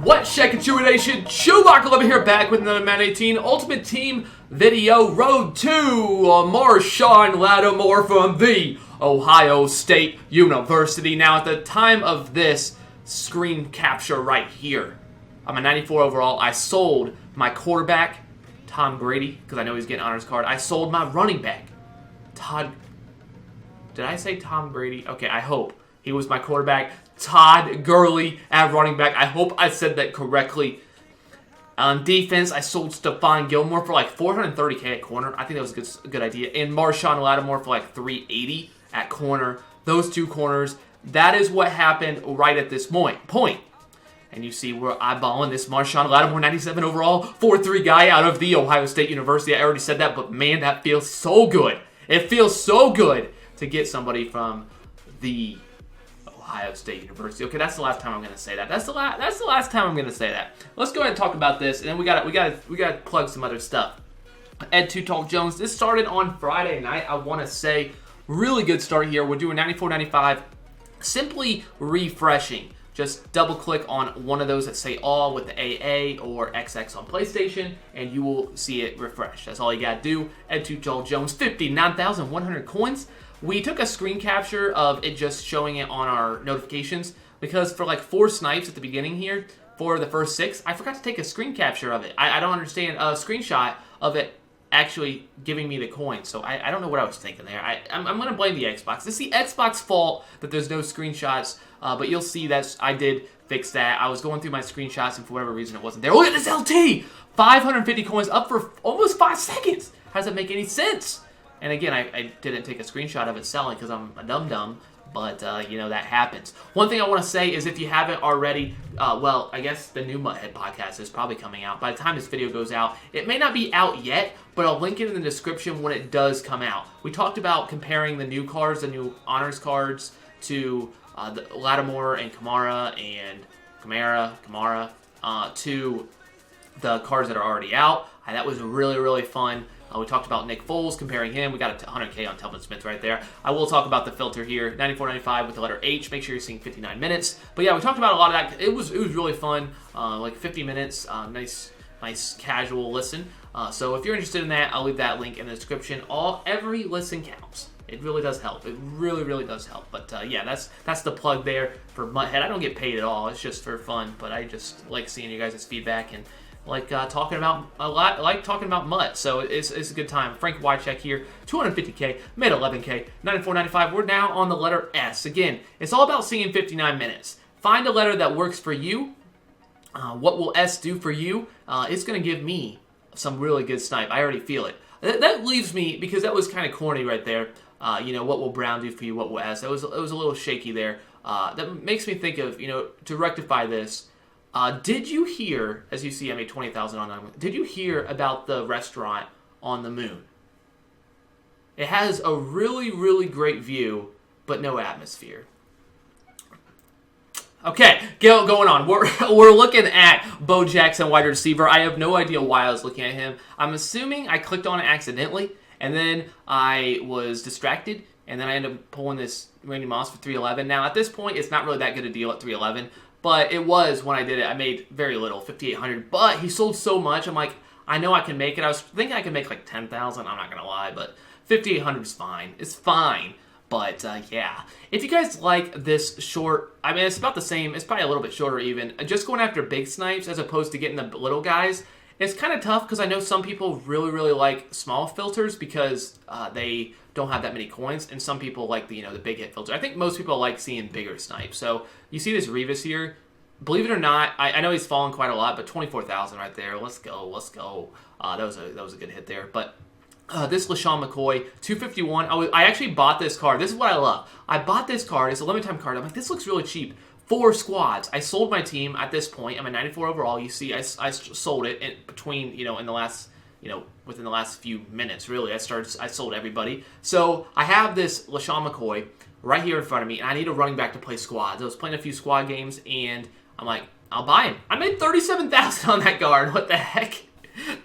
What Shack and Chewy Nation? ChewbaccaLemma here, back with another Madden 18 Ultimate Team video. Road to Marshon Lattimore from the Ohio State University. Now, at the time of this screen capture right here, I'm a 94 overall. I sold my quarterback, Tom Brady, because I know he's getting honors card. I sold my running back, Todd. Did I say Tom Brady? Okay, I hope. He was my quarterback. Todd Gurley at running back. I hope I said that correctly. On defense, I sold Stephon Gilmore for like $430K at corner. I think that was a good idea. And Marshon Lattimore for like $380 at corner. Those two corners. That is what happened right at this point. And you see we're eyeballing this Marshon Lattimore 97 overall 4-3 guy out of the Ohio State University. I already said that, but man, that feels so good. It feels so good to get somebody from the Ohio State University. Okay, that's the last time I'm going to say that. That's the last time I'm going to say that. Let's go ahead and talk about this, and then we got to plug some other stuff. Ed Too Tall Jones. This started on Friday night. I want to say really good start here. We're doing 94.95. Simply refreshing. Just double click on one of those that say all with the AA or XX on PlayStation, and you will see it refresh. That's all you got to do. Ed Too Tall Jones, 59,100 coins. We took a screen capture of it just showing it on our notifications because for like 4 snipes at the beginning here, for the first 6, I forgot to take a screen capture of it. I don't understand a screenshot of it actually giving me the coin. So I don't know what I was thinking there. I'm going to blame the Xbox. It's the Xbox fault that there's no screenshots, but you'll see that I did fix that. I was going through my screenshots and for whatever reason it wasn't there. Look at this LT! 550 coins up for almost 5 seconds. How does that make any sense? And again, I didn't take a screenshot of it selling because I'm a dum-dum, but, you know, that happens. One thing I want to say is if you haven't already, well, I guess the new Mutthead podcast is probably coming out. By the time this video goes out, it may not be out yet, but I'll link it in the description when it does come out. We talked about comparing the new cards, the new honors cards, to the Lattimore and Kamara, to the cards that are already out. That was really, really fun. We talked about Nick Foles, comparing him. We got a 100K on Telvin Smith right there. I will talk about the filter here, 94.95 with the letter H. Make sure you're seeing 59 minutes. But yeah, we talked about a lot of that. It was really fun, like 50 minutes, nice casual listen. So if you're interested in that, I'll leave that link in the description. Every listen counts. It really does help. It really, really does help. But yeah, that's the plug there for Mutthead. I don't get paid at all. It's just for fun. But I just like seeing you guys' feedback and like talking about Mutt, so it's a good time. Frank Wycheck here, 250K, made 11K, 94.95. We're now on the letter S. Again, it's all about seeing 59 minutes. Find a letter that works for you. What will S do for you? It's going to give me some really good snipe. I already feel it. That leaves me, because that was kind of corny right there. You know, what will Brown do for you? What will S? It was a little shaky there. That makes me think of, you know, to rectify this. Did you hear, as you see, I made 20,000 on that. Did you hear about the restaurant on the moon? It has a really, really great view, but no atmosphere. Okay, going on. We're looking at Bo Jackson, wide receiver. I have no idea why I was looking at him. I'm assuming I clicked on it accidentally, and then I was distracted, and then I ended up pulling this Randy Moss for 311. Now, at this point, it's not really that good a deal at 311. But it was when I did it. I made very little, 5,800. But he sold so much. I'm like, I know I can make it. I was thinking I could make like 10,000. I'm not going to lie. But 5,800 is fine. It's fine. But, yeah. If you guys like this short, I mean, it's about the same. It's probably a little bit shorter even. Just going after big snipes as opposed to getting the little guys. It's kind of tough because I know some people really, really like small filters because they don't have that many coins, and some people like the big hit filter. I think most people like seeing bigger snipes. So you see this Revis here. Believe it or not, I know he's fallen quite a lot, but 24,000 right there. Let's go. That was a good hit there. But this LaShawn McCoy, 251. I actually bought this card. This is what I love. I bought this card. It's a limited time card. I'm like, this looks really cheap. 4 squads. I sold my team at this point. I'm a 94 overall. You see, I sold it in between, in the last, within the last few minutes, really. I sold everybody. So I have this LaShawn McCoy right here in front of me, and I need a running back to play squads. I was playing a few squad games, and I'm like, I'll buy him. I made 37,000 on that guard. What the heck?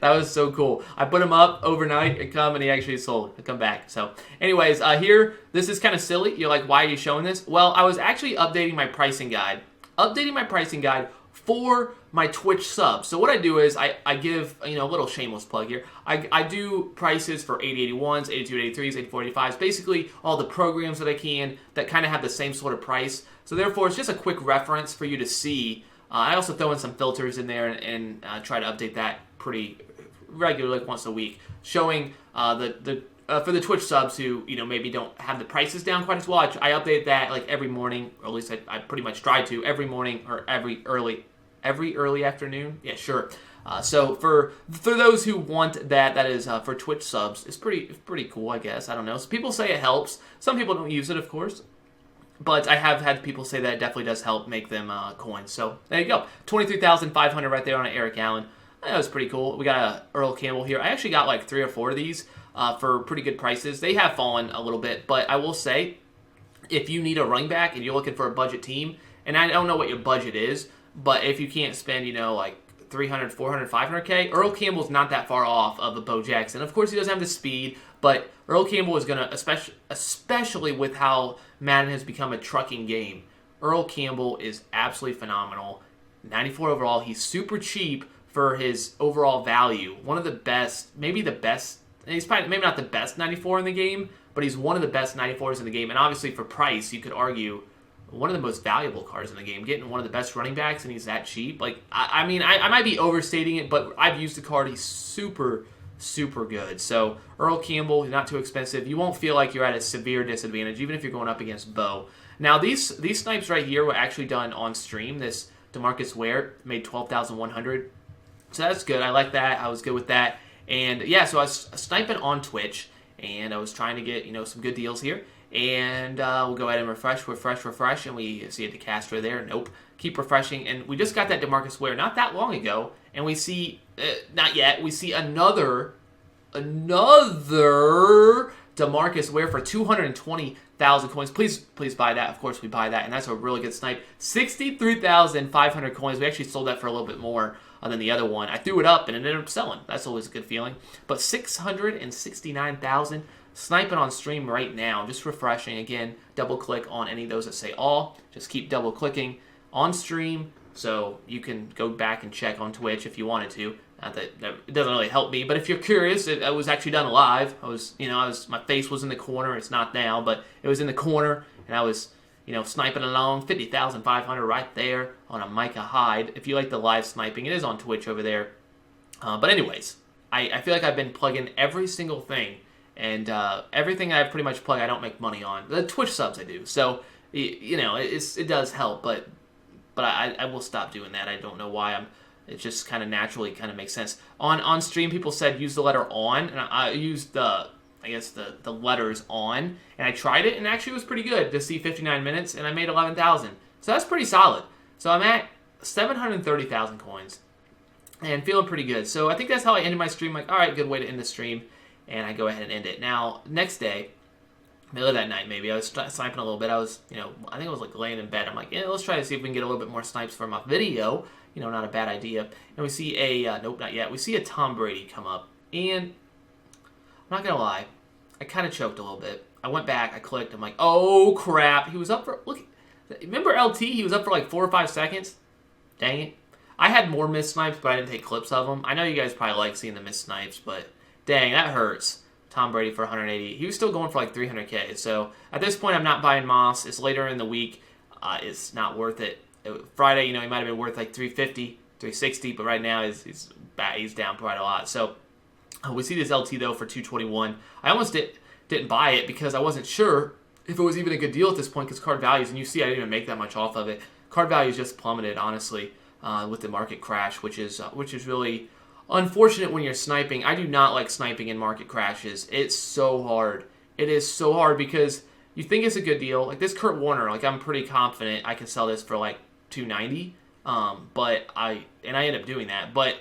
That was so cool. I put him up overnight and he actually sold. I come back. So anyways, here, this is kind of silly. You're like, why are you showing this? Well, I was actually updating my pricing guide for my Twitch subs. So what I do is I give, a little shameless plug here. I do prices for 8081s, 8283s, 8485s, basically all the programs that I can that kind of have the same sort of price. So therefore, it's just a quick reference for you to see. I also throw in some filters in there and try to update that pretty regularly, like once a week, showing for the Twitch subs who maybe don't have the prices down quite as well. I update that like every morning, or at least I pretty much try to every morning or every early afternoon. Yeah, sure. So for those who want that is for Twitch subs. It's pretty cool, I guess. I don't know. So people say it helps. Some people don't use it, of course. But I have had people say that it definitely does help make them coins. So there you go. 23,500 right there on an Eric Allen. That was pretty cool. We got a Earl Campbell here. I actually got like 3 or 4 of these for pretty good prices. They have fallen a little bit, but I will say, if you need a running back and you're looking for a budget team, and I don't know what your budget is, but if you can't spend, like 300, 400, 500K, Earl Campbell's not that far off of a Bo Jackson. Of course, he doesn't have the speed, but Earl Campbell is going to, especially with how Madden has become a trucking game, Earl Campbell is absolutely phenomenal. 94 overall. He's super cheap for his overall value. One of the best, maybe the best, and he's probably maybe not the best 94 in the game, but he's one of the best 94s in the game. And obviously for price, you could argue one of the most valuable cards in the game. Getting one of the best running backs and he's that cheap. Like, I mean, I might be overstating it, but I've used the card. He's super good. So Earl Campbell, he's not too expensive. You won't feel like you're at a severe disadvantage, even if you're going up against Bo. Now, these snipes right here were actually done on stream. This DeMarcus Ware made 12,100. So that's good. I like that. I was good with that. And yeah, so I was sniping on Twitch, and I was trying to get some good deals here. And we'll go ahead and refresh, and we see a DeCastro there. Nope. Keep refreshing, and we just got that DeMarcus Ware not that long ago, and we see not yet. We see another DeMarcus Ware for 220,000 coins. Please buy that. Of course, we buy that, and that's a really good snipe. 63,500 coins. We actually sold that for a little bit more than the other one. I threw it up and it ended up selling. That's always a good feeling. But 669,000. Sniping on stream right now. Just refreshing. Again, double click on any of those that say all. Just keep double clicking on stream, so you can go back and check on Twitch if you wanted to. Not that it doesn't really help me, but if you're curious, it was actually done live. My face was in the corner. It's not now, but it was in the corner, and I was sniping along. 50,500 right there on a Micah Hyde. If you like the live sniping, it is on Twitch over there. But anyways, I feel like I've been plugging every single thing, and everything I pretty much plug I don't make money on. The Twitch subs I do, so it does help, but I will stop doing that. I don't know why. It just kind of naturally kind of makes sense. On stream, people said use the letter on, and I used the letters on, and I tried it, and actually it was pretty good to see 59 minutes, and I made 11,000. So that's pretty solid. So I'm at 730,000 coins, and feeling pretty good. So I think that's how I ended my stream. Like, all right, good way to end the stream, and I go ahead and end it. Now, next day, middle of that night maybe, I was sniping a little bit. I was, I think I was like laying in bed. I'm like, let's try to see if we can get a little bit more snipes for my video. Not a bad idea. And we see nope, not yet. We see a Tom Brady come up, and I'm not gonna lie, I kind of choked a little bit. I went back, I clicked, I'm like, oh crap, he was up for, look, remember LT? He was up for like 4 or 5 seconds. Dang it. I had more missed snipes, but I didn't take clips of them. I know you guys probably like seeing the missed snipes, but dang, that hurts. Tom Brady for 180. He was still going for like 300K. So at this point, I'm not buying Moss. It's later in the week. It's not worth it. Friday, he might have been worth like 350, 360, but right now he's down quite a lot. So we see this LT though for 221. I almost didn't buy it because I wasn't sure if it was even a good deal at this point because card values, and you see I didn't even make that much off of it. Card values just plummeted, honestly, with the market crash, which is really unfortunate when you're sniping. I do not like sniping in market crashes. It's so hard. It is so hard because you think it's a good deal. Like this Kurt Warner, like I'm pretty confident I can sell this for like 290. But I end up doing that. But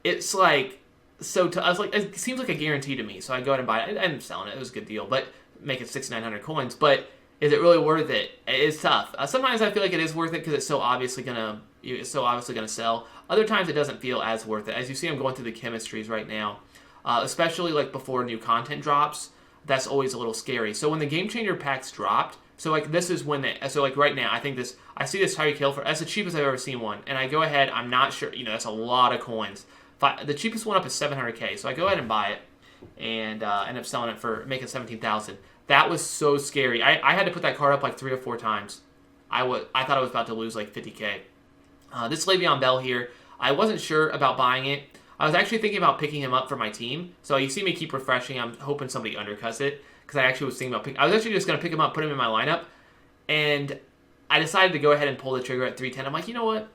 it's like, so to us, like it seems like a guarantee to me. So I go ahead and buy it. I ended up selling it. It was a good deal, but making 6,900 coins. But is it really worth it? It's tough. Sometimes I feel like it is worth it because it's so obviously gonna sell. Other times it doesn't feel as worth it. As you see, I'm going through the chemistries right now, especially like before new content drops. That's always a little scary. So when the Game Changer packs dropped, So like this is when so like right now, I see this Tyreek Hill that's the cheapest I've ever seen one, and I go ahead. I'm not sure, that's a lot of coins. The cheapest one up is 700K, so I go ahead and buy it, and end up selling it for making 17,000. That was so scary. I had to put that card up like 3 or 4 times. I thought I was about to lose like 50K. This Le'Veon Bell here, I wasn't sure about buying it. I was actually thinking about picking him up for my team. So you see me keep refreshing. I'm hoping somebody undercuts it, because I actually was thinking about I was actually just going to pick him up, put him in my lineup, and I decided to go ahead and pull the trigger at 310. I'm like, you know what?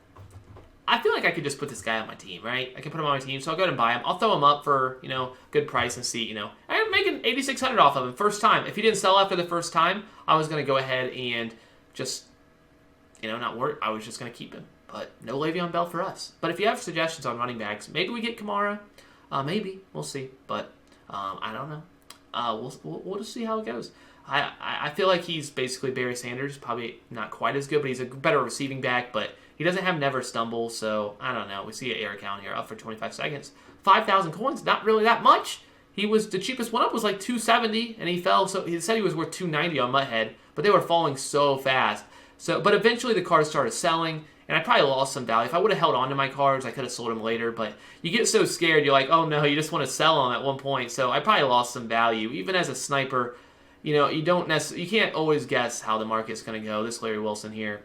I feel like I could just put this guy on my team, right? I can put him on my team, so I'll go ahead and buy him. I'll throw him up for, good price and see, I'm making 8,600 off of him first time. If he didn't sell after the first time, I was going to go ahead and just, not worry. I was just going to keep him. But no Le'Veon Bell for us. But if you have suggestions on running backs, maybe we get Kamara. Maybe. We'll see. But I don't know. We'll just see how it goes. I feel like he's basically Barry Sanders. Probably not quite as good, but he's a better receiving back. But he doesn't have never stumble, so I don't know. We see an air count here up for 25 seconds. 5,000 coins, not really that much. The cheapest one up was like 270, and he fell. So he said he was worth 290 on Mutthead, but they were falling so fast. But eventually the cards started selling. And I probably lost some value. If I would have held on to my cards, I could have sold them later. But you get so scared, you're like, oh no, you just want to sell them at one point. So I probably lost some value. Even as a sniper, you can't always guess how the market's going to go. This Larry Wilson here,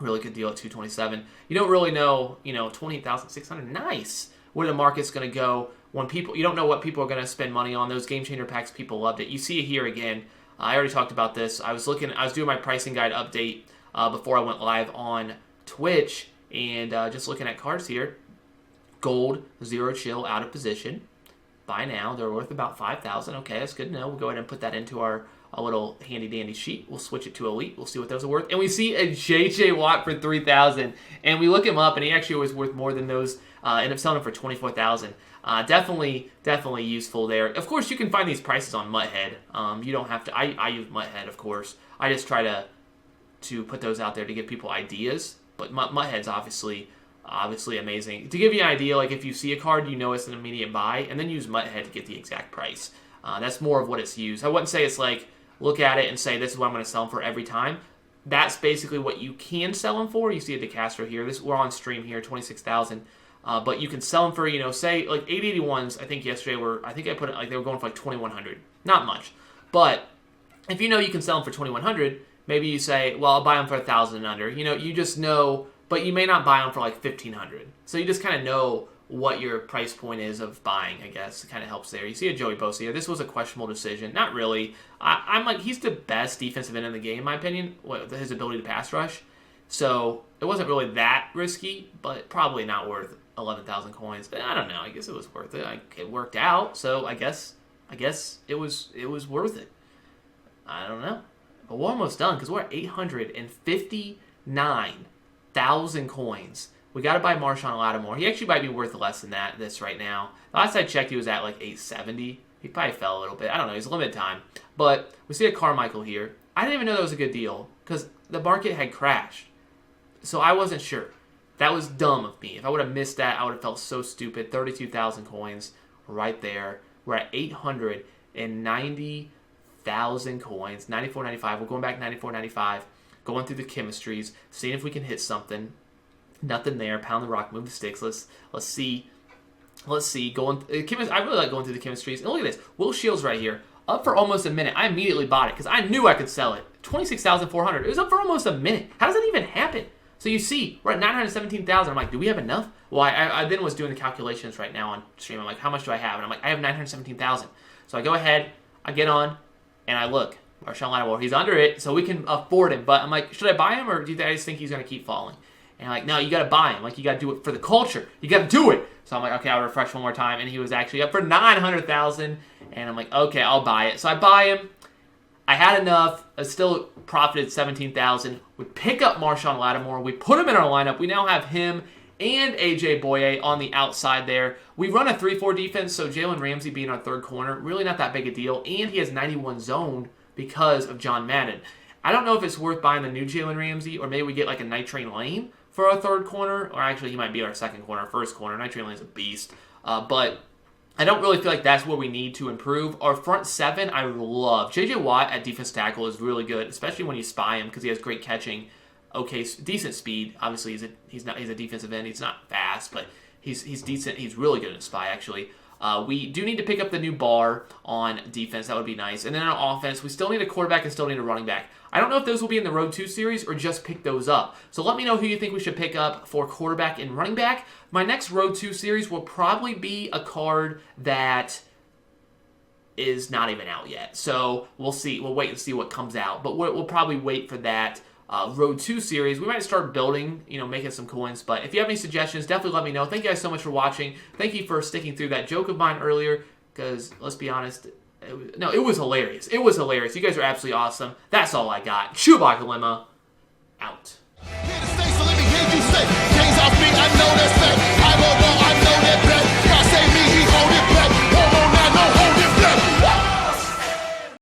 really good deal at 227. You don't really know, 20,600, nice, where the market's going to go. You don't know what people are going to spend money on. Those game changer packs, people loved it. You see it here again. I already talked about this. I was doing my pricing guide update before I went live on Twitch, and just looking at cards here. Gold, Zero Chill, out of position. Buy now. They're worth about 5,000. Okay, that's good to know. We'll go ahead and put that into our little handy-dandy sheet. We'll switch it to Elite. We'll see what those are worth. And we see a J.J. Watt for 3,000. And we look him up, and he actually was worth more than those. End up selling him for 24,000. Definitely useful there. Of course, you can find these prices on Mutthead. You don't have to. I use Mutthead, of course. I just try to put those out there to give people ideas. But Mutthead's obviously amazing. To give you an idea, like if you see a card, it's an immediate buy, and then use Mutthead to get the exact price. That's more of what it's used. I wouldn't say it's like, look at it and say, this is what I'm going to sell them for every time. That's basically what you can sell them for. You see a DeCastro here. We're on stream here, 26,000. But you can sell them for, say, like 881s, I think yesterday I put it, like they were going for like 2,100. Not much. But if you can sell them for 2,100, maybe you say, well, I'll buy them for 1,000 and under. You just know, but you may not buy them for like 1,500. So you just kind of know what your price point is of buying, I guess. It kind of helps there. You see a Joey Bosa here. This was a questionable decision. Not really. I'm like, he's the best defensive end in the game, in my opinion, his ability to pass rush. So it wasn't really that risky, but probably not worth 11,000 coins. But I don't know. I guess it was worth it. It worked out, so I guess it was worth it. I don't know. But we're almost done because we're at 859,000 coins. We got to buy Marshon Lattimore. He actually might be worth less than this right now. Last I checked, he was at like 870. He probably fell a little bit. I don't know. He's limited time. But we see a Carmichael here. I didn't even know that was a good deal because the market had crashed. So I wasn't sure. That was dumb of me. If I would have missed that, I would have felt so stupid. 32,000 coins right there. We're at 890,000 coins. 94.95. We're going back 94.95. Going through the chemistries. Seeing if we can hit something. Nothing there. Pound the rock. Move the sticks. Let's see. I really like going through the chemistries. And look at this. Will Shields right here. Up for almost a minute. I immediately bought it because I knew I could sell it. 26,400. It was up for almost a minute. How does that even happen? So you see, we're at 917,000. I'm like, do we have enough? Well, I then was doing the calculations right now on stream. I'm like, how much do I have? And I'm like, I have 917,000. So I go ahead, I get on, and I look. Marshon Lattimore, he's under it, so we can afford him. But I'm like, should I buy him, or do you guys think he's going to keep falling? And I'm like, no, you got to buy him. Like, you got to do it for the culture. You got to do it. So I'm like, okay, I'll refresh one more time. And he was actually up for 900,000. And I'm like, okay, I'll buy it. So I buy him. I had enough. I still profited 17,000. We pick up Marshon Lattimore. We put him in our lineup. We now have him and A.J. Boye on the outside there. We run a 3-4 defense, so Jalen Ramsey being our third corner, really not that big a deal. And he has 91 zone because of John Madden. I don't know if it's worth buying the new Jalen Ramsey, or maybe we get like a Night Train Lane for our third corner, or actually he might be our second corner, first corner. Night Train Lane's a beast. But I don't really feel like that's where we need to improve. Our front seven, I love. J.J. Watt at defense tackle is really good, especially when you spy him because he has great catching. Okay, decent speed. Obviously, he's a defensive end. He's not fast, but he's decent. He's really good at spy, actually. We do need to pick up the new bar on defense. That would be nice. And then on offense, we still need a quarterback and still need a running back. I don't know if those will be in the Road 2 series or just pick those up. So let me know who you think we should pick up for quarterback and running back. My next Road 2 series will probably be a card that is not even out yet. So we'll see. We'll wait and see what comes out. But we'll probably wait for that Road 2 series. We might start building, making some coins. But if you have any suggestions, definitely let me know. Thank you guys so much for watching. Thank you for sticking through that joke of mine earlier. Because, let's be honest, it was hilarious. It was hilarious. You guys are absolutely awesome. That's all I got. ChewbaccaLemma, out.